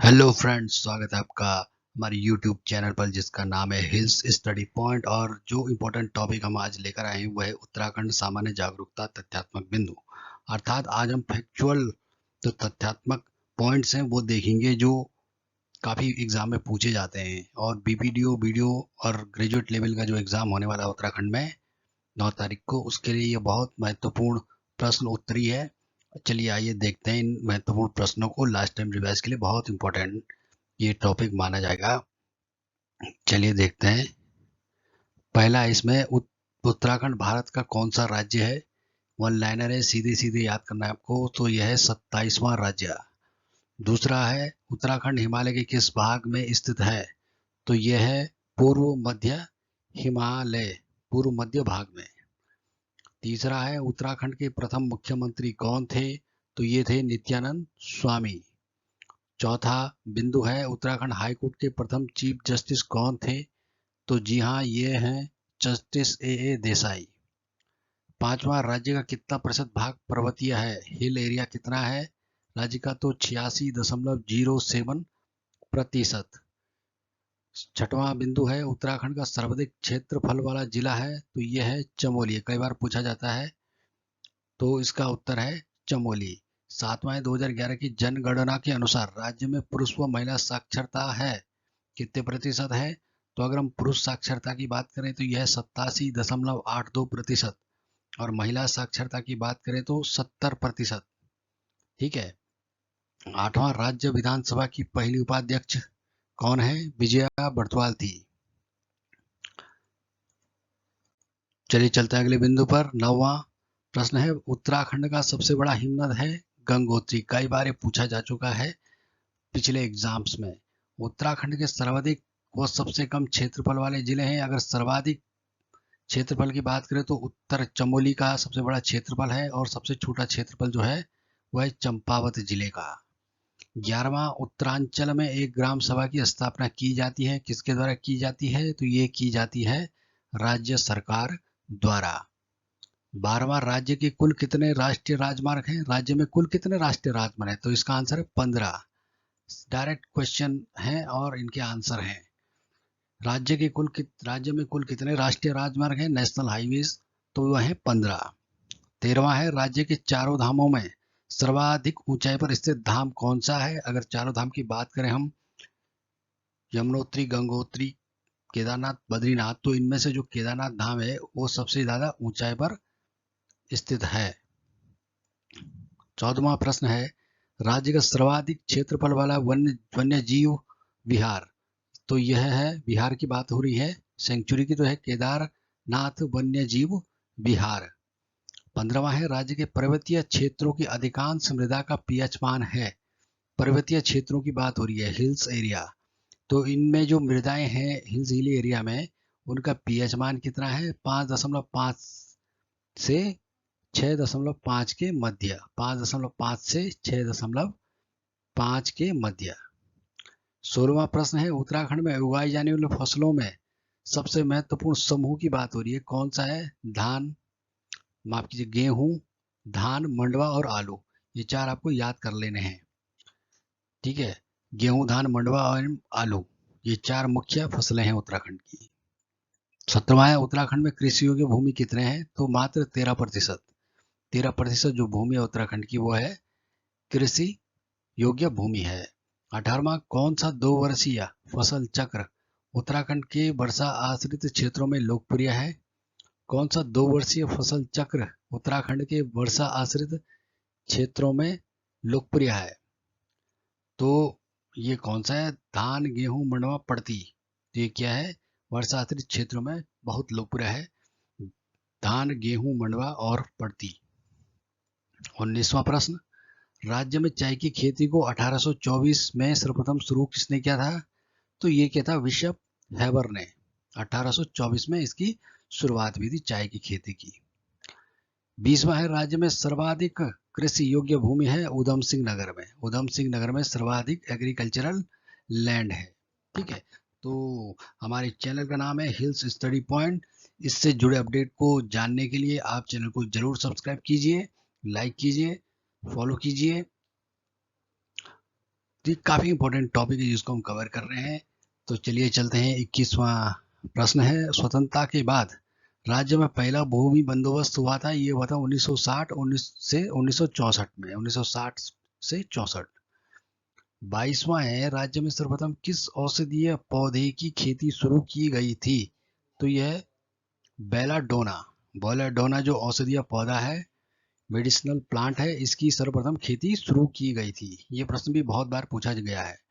Hello friends, स्वागत है आपका हमारे यूट्यूब चैनल पर जिसका नाम है हिल्स स्टडी पॉइंट। और जो इम्पोर्टेंट टॉपिक हम आज लेकर आए हैं वह है उत्तराखंड सामान्य जागरूकता तथ्यात्मक बिंदु। अर्थात आज हम फैक्चुअल जो तथ्यात्मक पॉइंट्स हैं वो देखेंगे जो काफ़ी एग्जाम में पूछे जाते हैं। और बीपीडीओ वीडियो और ग्रेजुएट लेवल का जो एग्ज़ाम होने वाला है उत्तराखंड में 9 तारीख को, उसके लिए ये बहुत महत्वपूर्ण प्रश्न उत्तरी है। चलिए आइए देखते हैं इन महत्वपूर्ण प्रश्नों को। लास्ट टाइम रिवाइज के लिए बहुत इंपॉर्टेंट ये टॉपिक माना जाएगा। चलिए देखते हैं। पहला इसमें उत्तराखंड भारत का कौन सा राज्य है। वन लाइनर है, सीधे सीधे याद करना है आपको। तो यह है 27वां राज्य। दूसरा है उत्तराखंड हिमालय के किस भाग में स्थित है। तो यह है पूर्व मध्य हिमालय, पूर्व मध्य भाग में। तीसरा है उत्तराखंड के प्रथम मुख्यमंत्री कौन थे। तो ये थे नित्यानंद स्वामी। चौथा बिंदु है उत्तराखंड हाईकोर्ट के प्रथम चीफ जस्टिस कौन थे। तो जी हाँ, ये हैं जस्टिस ए देसाई। पांचवा, राज्य का कितना प्रतिशत भाग पर्वतीय है। हिल एरिया कितना है राज्य का। तो 86.07%। छठवां बिंदु है उत्तराखंड का सर्वाधिक क्षेत्रफल वाला जिला है। तो यह है चमोली। कई बार पूछा जाता है, तो इसका उत्तर है चमोली। सातवां है 2011 की जनगणना के अनुसार राज्य में पुरुष व महिला साक्षरता है कितने प्रतिशत है। तो अगर हम पुरुष साक्षरता की बात करें तो यह 87.82%। और महिला साक्षरता की बात करें तो 70%। ठीक है। आठवां, राज्य विधानसभा की पहली उपाध्यक्ष कौन है। विजया बर्तवाल थी। चलिए चलते हैं अगले बिंदु पर। नौवां प्रश्न है उत्तराखंड का सबसे बड़ा हिमनद है गंगोत्री। कई बार ये पूछा जा चुका है पिछले एग्जाम्स में। उत्तराखंड के सर्वाधिक व सबसे कम क्षेत्रफल वाले जिले हैं। अगर सर्वाधिक क्षेत्रफल की बात करें तो उत्तर चमोली का सबसे बड़ा क्षेत्रफल है, और सबसे छोटा क्षेत्रफल जो है वह है चंपावत जिले का। 11वां, उत्तरांचल में एक ग्राम सभा की स्थापना की जाती है। किसके द्वारा की जाती है। तो ये की जाती है राज्य सरकार द्वारा। 12वां, राज्य के कुल कितने राष्ट्रीय राजमार्ग हैं। राज्य में कुल कितने राष्ट्रीय राजमार्ग हैं। तो इसका आंसर है 15। डायरेक्ट क्वेश्चन है और इनके आंसर हैं। राज्य में कुल कितने राष्ट्रीय राजमार्ग हैं, नेशनल हाईवेज। तो वह है 15। 13वां है राज्य के चारों धामों में सर्वाधिक ऊंचाई पर स्थित धाम कौन सा है। अगर चारों धाम की बात करें हम, यमुनोत्री, गंगोत्री, केदारनाथ, बद्रीनाथ, तो इनमें से जो केदारनाथ धाम है वो सबसे ज्यादा ऊंचाई पर स्थित है। 14वां प्रश्न है राज्य का सर्वाधिक क्षेत्रफल वाला वन्य जीव विहार। तो यह है, बिहार की बात हो रही है, सेंचुरी की, तो है केदारनाथ वन्य जीव विहार। 15वां है राज्य के पर्वतीय क्षेत्रों की अधिकांश मृदा का पीएच मान है। पर्वतीय क्षेत्रों की बात हो रही है, हिल्स एरिया। तो इनमें जो मृदाएं हैं हिल्स हिली एरिया में, उनका पीएच मान कितना है। 5.5 से 6.5 के मध्य। 5.5 से 6.5 के मध्य। 16वां प्रश्न है उत्तराखंड में उगाई जाने वाली फसलों में सबसे महत्वपूर्ण समूह की बात हो रही है, कौन सा है। धान, माफ कीजिए, गेहूं, धान, मंडवा और आलू। ये चार आपको याद कर लेने हैं। ठीक है, गेहूं, धान, मंडवा और आलू, ये चार मुख्य फसलें हैं उत्तराखंड की। 17वां है उत्तराखंड में कृषि योग्य भूमि कितने हैं। तो मात्र 13%। 13% जो भूमि है उत्तराखंड की वो है कृषि योग्य भूमि है। 18वां, कौन सा 2 वर्षीय फसल चक्र उत्तराखंड के वर्षा आश्रित क्षेत्रों में लोकप्रिय है। कौन सा 2 वर्षीय फसल चक्र उत्तराखंड के वर्षा आश्रित क्षेत्रों में लोकप्रिय है। तो ये कौन सा है, धान, गेहूं, मंडवा, पड़ती। तो ये क्या है, वर्षा आश्रित क्षेत्रों में बहुत लोकप्रिय है, धान, गेहूं, मंडवा और पड़ती। 19वां प्रश्न, राज्य में चाय की खेती को 1824 में सर्वप्रथम शुरू किसने किया था। तो ये क्या था, बिशप हैबर ने 1824 में इसकी शुरुआत हुई थी चाय की खेती की। 20वां है राज्य में सर्वाधिक कृषि योग्य भूमि है उधम सिंह नगर में। उधम सिंह नगर में सर्वाधिक एग्रीकल्चरल लैंड है। ठीक है, तो हमारे चैनल का नाम है हिल्स स्टडी पॉइंट। इससे जुड़े अपडेट को जानने के लिए आप चैनल को जरूर सब्सक्राइब कीजिए, लाइक कीजिए, फॉलो कीजिए। तो ये काफ़ी इंपॉर्टेंट टॉपिक है जिसको हम कवर कर रहे हैं। तो चलिए चलते हैं। 21वां प्रश्न है, स्वतंत्रता के बाद राज्य में पहला भूमि बंदोबस्त हुआ था, ये हुआ था 1960 से 1964 में, 1960 से 64। 22वां है, राज्य में सर्वप्रथम किस औषधीय पौधे की खेती शुरू की गई थी? तो यह बेलाडोना। बेलाडोना जो औषधीय पौधा है, मेडिसिनल प्लांट है, इसकी सर्वप्रथम खेती शुरू की गई थी। ये प्रश्न भी बहुत बार पूछा गया है।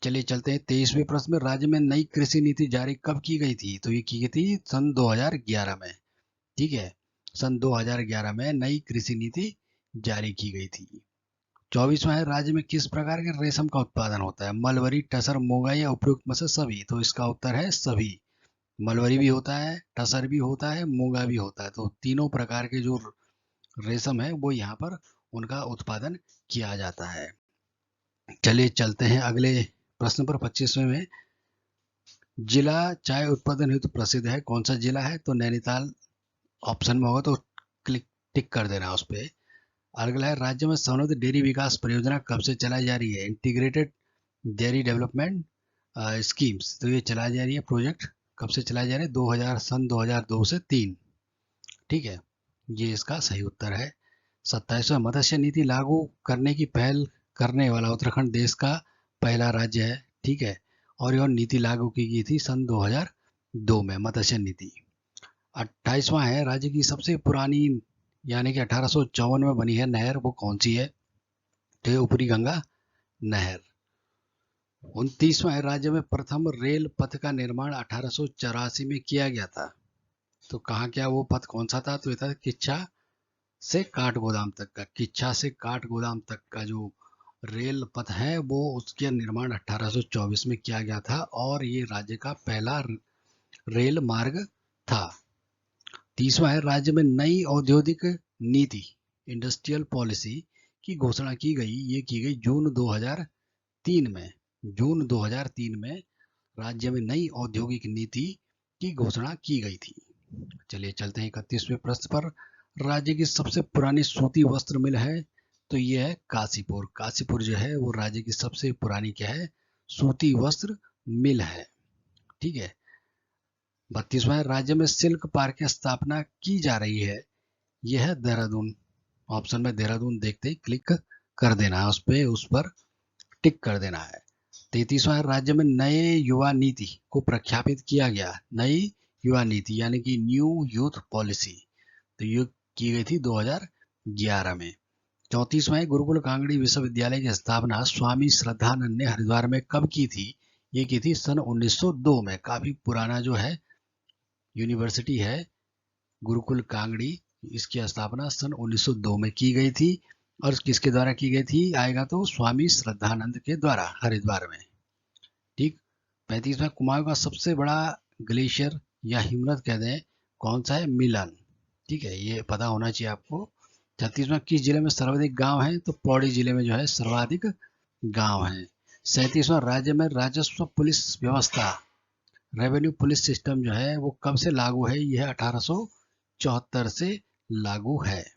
चलिए चलते हैं 23वें प्रश्न में, राज्य में नई कृषि नीति जारी कब की गई थी? तो ये की गई थी सन 2011 में। ठीक है, सन 2011 में नई कृषि नीति जारी की गई थी। 24वां है, राज्य में किस प्रकार के रेशम का उत्पादन होता है? मलबरी, टसर, मोंगा या उपयुक्त में से सभी? तो इसका उत्तर है सभी। मलबरी भी होता है, टसर भी होता है, मोंगा भी होता है। तो तीनों प्रकार के जो रेशम है वो यहाँ पर उनका उत्पादन किया जाता है। चलिए चलते हैं अगले प्रश्न पर, 25वें में। जिला चाय उत्पादन हेतु प्रसिद्ध है, कौन सा जिला है? तो नैनीताल ऑप्शन में होगा, तो क्लिक टिक कर देना उस पर। अगला है, राज्य में समृद्ध डेयरी विकास परियोजना कब से चलाई जा रही है? Integrated dairy development schemes. तो ये चलाई जा रही है, प्रोजेक्ट कब से चलाई जा रही है? 2000 सन 2002 से 3। ठीक है, ये इसका सही उत्तर है। 27वां, मत्स्य नीति लागू करने की पहल करने वाला उत्तराखंड देश का पहला राज्य है। ठीक है, और यह नीति लागू की गई थी सन 2002 में, मत्स्य नीति। 28वां है, राज्य की सबसे पुरानी यानी कि 1854 में बनी है नहर, वो कौन सी है? तो ये ऊपरी गंगा नहर। 29वां है, राज्य में प्रथम रेल पथ का निर्माण 1884 में किया गया था। तो कहाँ क्या वो पथ कौन सा था? तो ये था किच्छा से काठगोदाम तक का। किच्छा से काठगोदाम तक का जो रेल पथ है वो उसके निर्माण 1824 में किया गया था, और ये राज्य का पहला रेल मार्ग था। 30वां है, राज्य में नई औद्योगिक नीति इंडस्ट्रियल पॉलिसी की घोषणा की गई, ये की गई जून 2003 में। जून 2003 में राज्य में नई औद्योगिक नीति की घोषणा की गई थी। चलिए चलते हैं 31वें प्रश्न पर, राज्य की सबसे पुरानी सूती वस्त्र मिल है? तो यह है काशीपुर। काशीपुर जो है वो राज्य की सबसे पुरानी क्या है? सूती वस्त्र मिल है। ठीक है। 32वां, राज्य में सिल्क पार्क की स्थापना की जा रही है, यह है देहरादून। ऑप्शन में देहरादून देखते ही क्लिक कर देना है उस पर टिक कर देना है। 33वां, राज्य में नए युवा नीति को प्रख्यापित किया गया। नई युवा नीति यानी कि न्यू यूथ पॉलिसी, तो ये की गई थी 2011 में। 34वां, गुरुकुल कांगड़ी विश्वविद्यालय की स्थापना स्वामी श्रद्धानंद ने हरिद्वार में कब की थी? ये की थी सन 1902 में। काफी पुराना जो है यूनिवर्सिटी है गुरुकुल कांगड़ी, इसकी स्थापना सन 1902 में की गई थी। और किसके द्वारा की गई थी आएगा? तो स्वामी श्रद्धानंद के द्वारा, हरिद्वार में। ठीक। 35वां, कुमाऊं का सबसे बड़ा ग्लेशियर या हिमनद कह दें कौन सा है? मिलन। ठीक है, ये पता होना चाहिए आपको। 36वां, किस जिले में सर्वाधिक गांव है? तो पौड़ी जिले में जो है सर्वाधिक गांव है। 37वां, राज्य में राजस्व पुलिस व्यवस्था, रेवेन्यू पुलिस सिस्टम जो है वो कब से लागू है? यह 1874 से लागू है।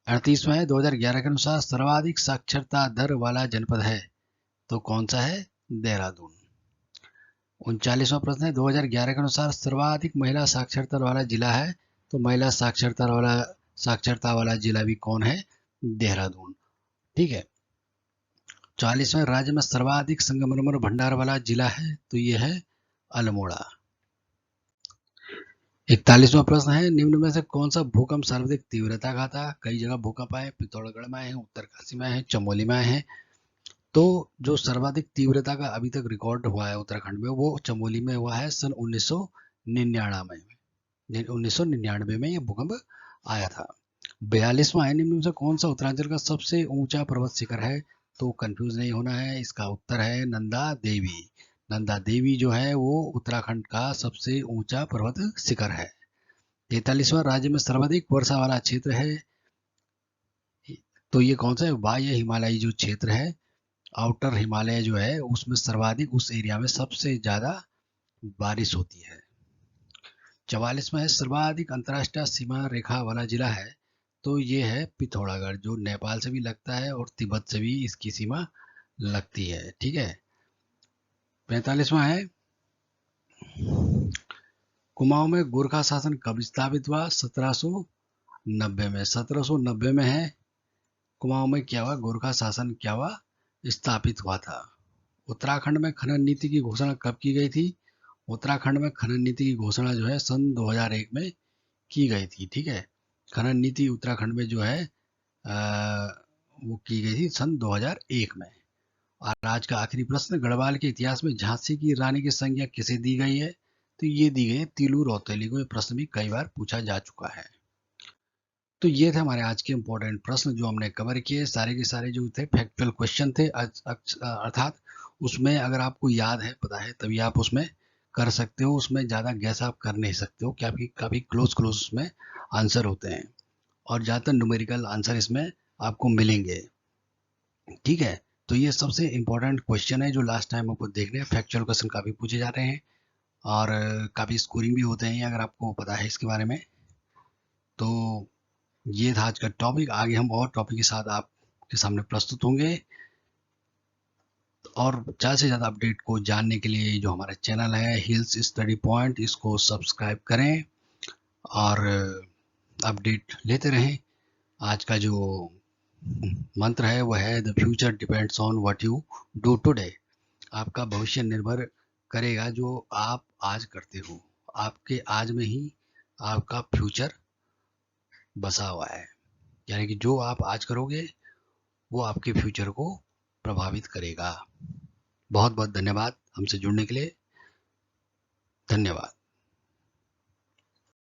38वां है, 2011 के अनुसार सर्वाधिक साक्षरता दर वाला जनपद है, तो कौन सा है? देहरादून। 39वां प्रश्न है, 2011 के अनुसार सर्वाधिक महिला साक्षरता वाला जिला है, तो महिला साक्षरता वाला जिला भी कौन है? देहरादून। ठीक है। 40वां, राज्य में सर्वाधिक संगमरमर भंडार वाला जिला है, तो यह है अल्मोड़ा। 41वां प्रश्न है, निम्न में से कौन सा भूकंप सर्वाधिक तीव्रता का था? कई जगह भूकंप आए, पिथौरागढ़ में आए हैं, उत्तरकाशी में आए हैं, चमोली में आए हैं। तो जो सर्वाधिक तीव्रता का अभी तक रिकॉर्ड हुआ है उत्तराखंड में, वो चमोली में हुआ है सन 1999 में ये भूकंप आया था। 42वां है, निम्न में से कौन सा उत्तरांचल का सबसे ऊंचा पर्वत शिखर है? तो कंफ्यूज नहीं होना है, इसका उत्तर है नंदा देवी। नंदा देवी जो है वो उत्तराखंड का सबसे ऊंचा पर्वत शिखर है। 43वां, राज्य में सर्वाधिक वर्षा वाला क्षेत्र है, तो ये कौन सा है? बाह्य हिमालयी जो क्षेत्र है, आउटर हिमालय जो है उसमें सर्वाधिक, उस एरिया में सबसे ज्यादा बारिश होती है। 44वां है, सर्वाधिक अंतर्राष्ट्रीय सीमा रेखा वाला जिला है, तो ये है पिथौरागढ़, जो नेपाल से भी लगता है और तिब्बत से भी इसकी सीमा लगती है। ठीक है। 45वां है, कुमाऊं में गोरखा शासन कब स्थापित हुआ? 1790 में। 1790 में है, कुमाऊं में क्या हुआ? गोरखा शासन क्या हुआ? स्थापित हुआ था। उत्तराखंड में खनन नीति की घोषणा कब की गई थी? उत्तराखंड में खनन नीति की घोषणा जो है सन 2001 में की गई थी। ठीक है। खनन नीति उत्तराखंड में जो है वो की गई थी सन 2001 में। और आज का आखिरी प्रश्न, गढ़वाल के इतिहास में झांसी की रानी की संज्ञा किसे दी गई है? तो ये दी गई है तीलू रौतेली को। ये प्रश्न भी कई बार पूछा जा चुका है। तो ये थे हमारे आज के इंपॉर्टेंट प्रश्न जो हमने कवर किए। सारे के सारे जो थे फैक्चुअल क्वेश्चन थे, अर्थात उसमें अगर आपको याद है, पता है, तभी आप उसमें कर सकते हो। उसमें ज़्यादा गैस आप कर नहीं सकते हो, क्या काफ़ी क्लोज क्लोज उसमें आंसर होते हैं और ज़्यादातर न्यूमेरिकल आंसर इसमें आपको मिलेंगे। ठीक है। तो ये सबसे इम्पोर्टेंट क्वेश्चन है जो लास्ट टाइम आपको देख रहे हैं। फैक्चुअल क्वेश्चन काफ़ी पूछे जाते हैं और काफ़ी स्कोरिंग भी होते हैं, अगर आपको पता है इसके बारे में। तो ये था आज का टॉपिक। आगे हम और टॉपिक के साथ आपके सामने प्रस्तुत होंगे। और ज़्यादा से ज़्यादा अपडेट को जानने के लिए जो हमारा चैनल है हिल्स स्टडी पॉइंट, इसको सब्सक्राइब करें और अपडेट लेते रहें। आज का जो मंत्र है वह है, the future depends on what you do today. आपका भविष्य निर्भर करेगा जो आप आज करते हो। आपके आज में ही आपका फ्यूचर बसा हुआ है, यानी कि जो आप आज करोगे वो आपके फ्यूचर को प्रभावित करेगा। बहुत बहुत धन्यवाद हमसे जुड़ने के लिए। धन्यवाद।